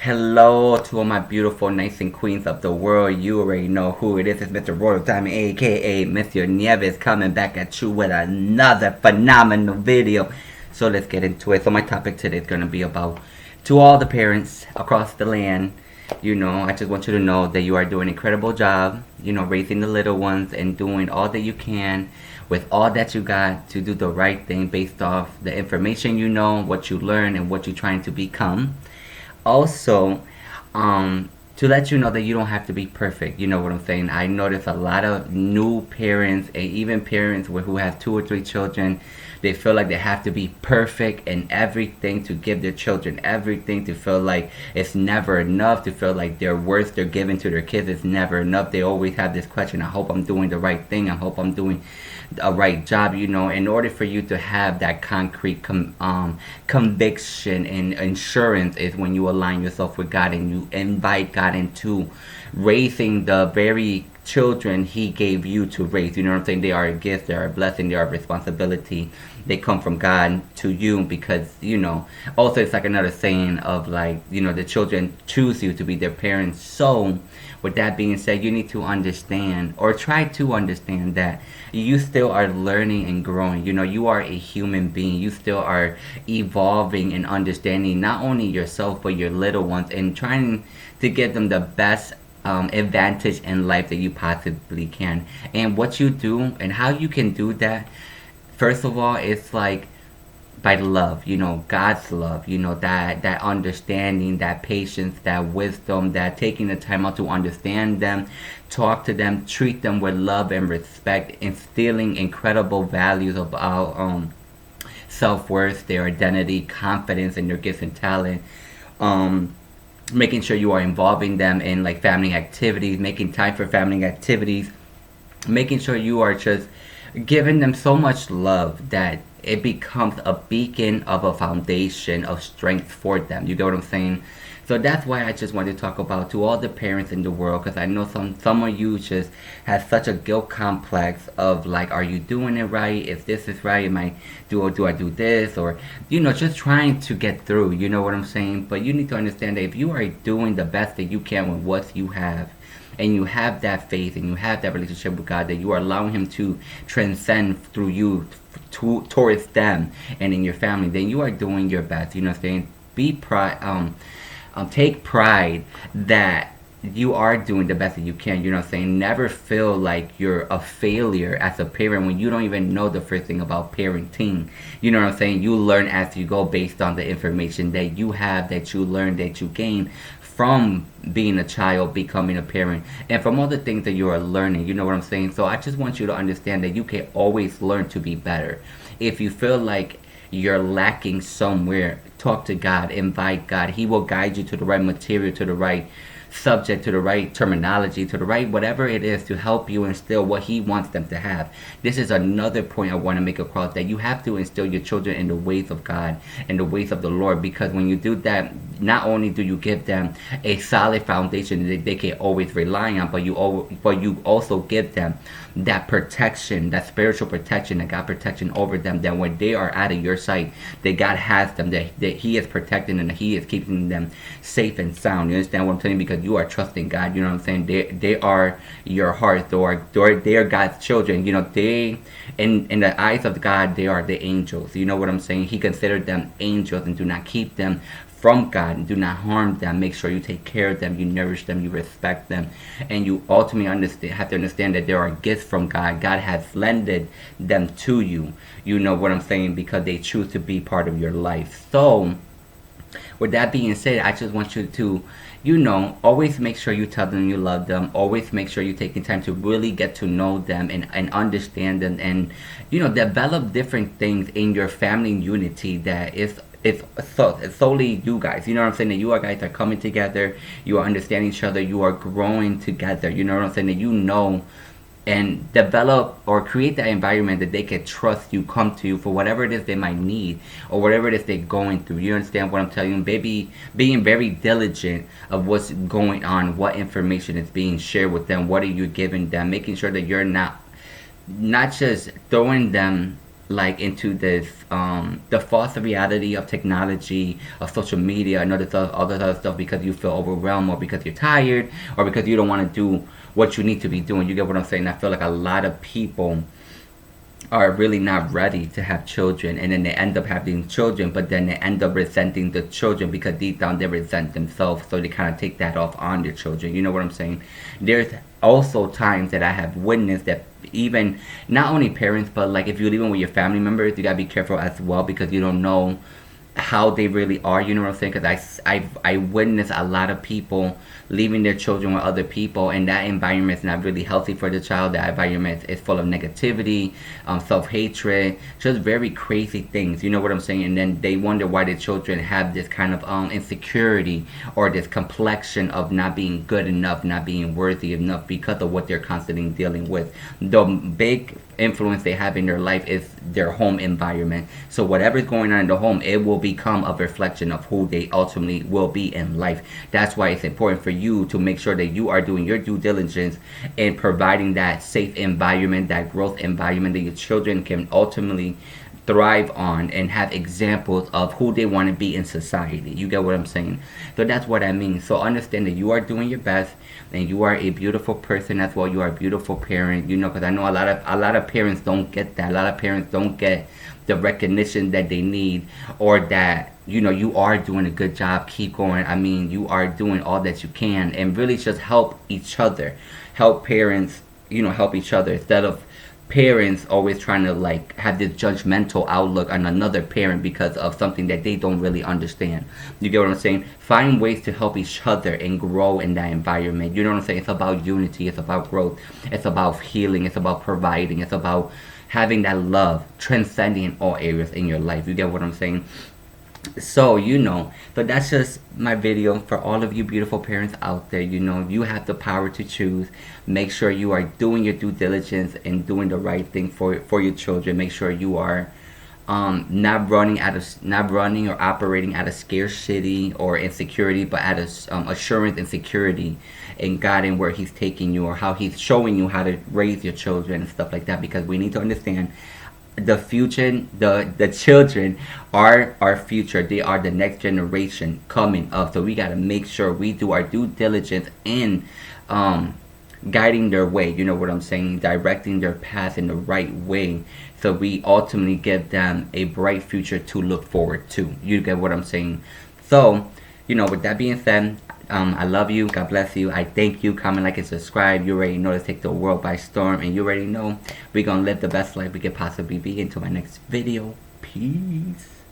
Hello to all my beautiful knights and queens of the world. You already know who it is. It's Mr. Royal Diamond, aka Mr.RoyalNieves, coming back at you with another phenomenal video. So let's get into it. So my topic today is going to be about, to all the parents across the land, I just want you to know that you are doing an incredible job, raising the little ones and doing all that you can with all that you got to do the right thing based off the information what you learn, and what you're trying to become. Also, to let you know that you don't have to be perfect. You know what I'm saying? I notice a lot of new parents, and even parents who have two or three children, they feel like they have to be perfect and everything to give their children everything, to feel like it's never enough, to feel like their worth they're giving to their kids is never enough. They always have this question: I hope I'm doing the right thing. I hope I'm doing a right job. In order for you to have that concrete conviction and insurance is when you align yourself with God and you invite God into raising the very children He gave you to raise. You know what I'm saying? They are a gift, they are a blessing, they are a responsibility. They come from God to you because, also it's like another saying of like, the children choose you to be their parents. So, with that being said, you need to understand, or try to understand, that you still are learning and growing. You are a human being. You still are evolving and understanding not only yourself but your little ones, and trying to give them the best advantage in life that you possibly can. And what you do and how you can do that, first of all, it's like by love, God's love, that understanding, that patience, that wisdom, that taking the time out to understand them, talk to them, treat them with love and respect, instilling incredible values about self-worth, their identity, confidence, and their gifts and talent. Making sure you are involving them in like family activities, making time for family activities, making sure you are just giving them so much love that it becomes a beacon of a foundation of strength for them. You get what I'm saying? So that's why I just wanted to talk about to all the parents in the world, because I know some of you just have such a guilt complex of like, are you doing it right? If this is right, am I do I do this? Or just trying to get through. You know what I'm saying? But you need to understand that if you are doing the best that you can with what you have, and you have that faith and you have that relationship with God, that you are allowing Him to transcend through you towards them and in your family, then you are doing your best. You know what I'm saying? Be take pride that you are doing the best that you can. You know what I'm saying? Never feel like you're a failure as a parent when you don't even know the first thing about parenting. You know what I'm saying? You learn as you go based on the information that you have, that you learn, that you gain from being a child, becoming a parent, and from all the things that you are learning. You know what I'm saying? So I just want you to understand that you can always learn to be better. If you feel like you're lacking somewhere, talk to God, invite God. He will guide you to the right material, to the right subject, to the right terminology, to the right whatever it is, to help you instill what He wants them to have. This is another point I want to make across, that you have to instill your children in the ways of God and the ways of the Lord, because when you do that, not only do you give them a solid foundation that they can always rely on, but you also give them that protection, that spiritual protection, that God protection over them, that when they are out of your sight, that God has them, that He is protecting and that He is keeping them safe and sound. You understand what I'm saying? Because you are trusting God. You know what I'm saying? They are your heart, or they are God's children. They in the eyes of God, they are the angels. You know what I'm saying? He considered them angels, and do not keep them from God, and do not harm them. Make sure you take care of them, you nourish them, you respect them, and you ultimately have to understand that there are gifts from God. God has lended them to you. You know what I'm saying? Because they choose to be part of your life. So, with that being said, I just want you to, always make sure you tell them you love them. Always make sure you're taking time to really get to know them and understand them, and, develop different things in your family unity that is it's solely you guys. You know what I'm saying? That you are guys are coming together, you are understanding each other, you are growing together. You know what I'm saying? That and develop or create that environment that they can trust you, come to you for whatever it is they might need, or whatever it is they're going through. You understand what I'm telling you? Baby, being very diligent of what's going on, what information is being shared with them, what are you giving them, making sure that you're not just throwing them like into this the false reality of technology, of social media and all this other stuff, because you feel overwhelmed, or because you're tired, or because you don't want to do what you need to be doing. You get what I'm saying? I feel like a lot of people are really not ready to have children, and then they end up having children, but then they end up resenting the children because deep down they resent themselves, so they kind of take that off on their children. You know what I'm saying? There's also times that I have witnessed that even not only parents, but like if you're living with your family members, you gotta be careful as well, because you don't know how they really are. You know what I'm saying? Because I witness a lot of people leaving their children with other people, and that environment is not really healthy for the child. That environment is full of negativity, self-hatred, just very crazy things. You know what I'm saying? And then they wonder why the children have this kind of insecurity, or this complexion of not being good enough, not being worthy enough, because of what they're constantly dealing with. The big influence they have in their life is their home environment. So whatever's going on in the home, it will become a reflection of who they ultimately will be in life. That's why it's important for you to make sure that you are doing your due diligence in providing that safe environment, that growth environment that your children can ultimately thrive on, and have examples of who they want to be in society. You get what I'm saying? So that's what I mean. So understand that you are doing your best, and you are a beautiful person as well. You are a beautiful parent. You know, because I know a lot of parents don't get that. A lot of parents don't get the recognition that they need, or that, you know, you are doing a good job. Keep going. I mean, you are doing all that you can, and really just help each other. Help parents, you know, help each other, instead of parents always trying to like have this judgmental outlook on another parent because of something that they don't really understand. You get what I'm saying? Find ways to help each other and grow in that environment. You know what I'm saying? It's about unity, it's about growth, it's about healing, it's about providing, it's about having that love transcending all areas in your life. You get what I'm saying? So, you know, but that's just my video for all of you beautiful parents out there. You know, you have the power to choose. Make sure you are doing your due diligence and doing the right thing for your children. Make sure you are not running or operating out of scarcity or insecurity, but out of assurance and security in God and where He's taking you, or how He's showing you how to raise your children and stuff like that. Because we need to understand, the future, the children are our future. They are the next generation coming up. So we got to make sure we do our due diligence in guiding their way. You know what I'm saying? Directing their path in the right way, so we ultimately give them a bright future to look forward to. You get what I'm saying? So, you know, with that being said, I love you. God bless you. I thank you. Comment, like, and subscribe. You already know to take the world by storm. And you already know we're going to live the best life we could possibly be. Until my next video. Peace.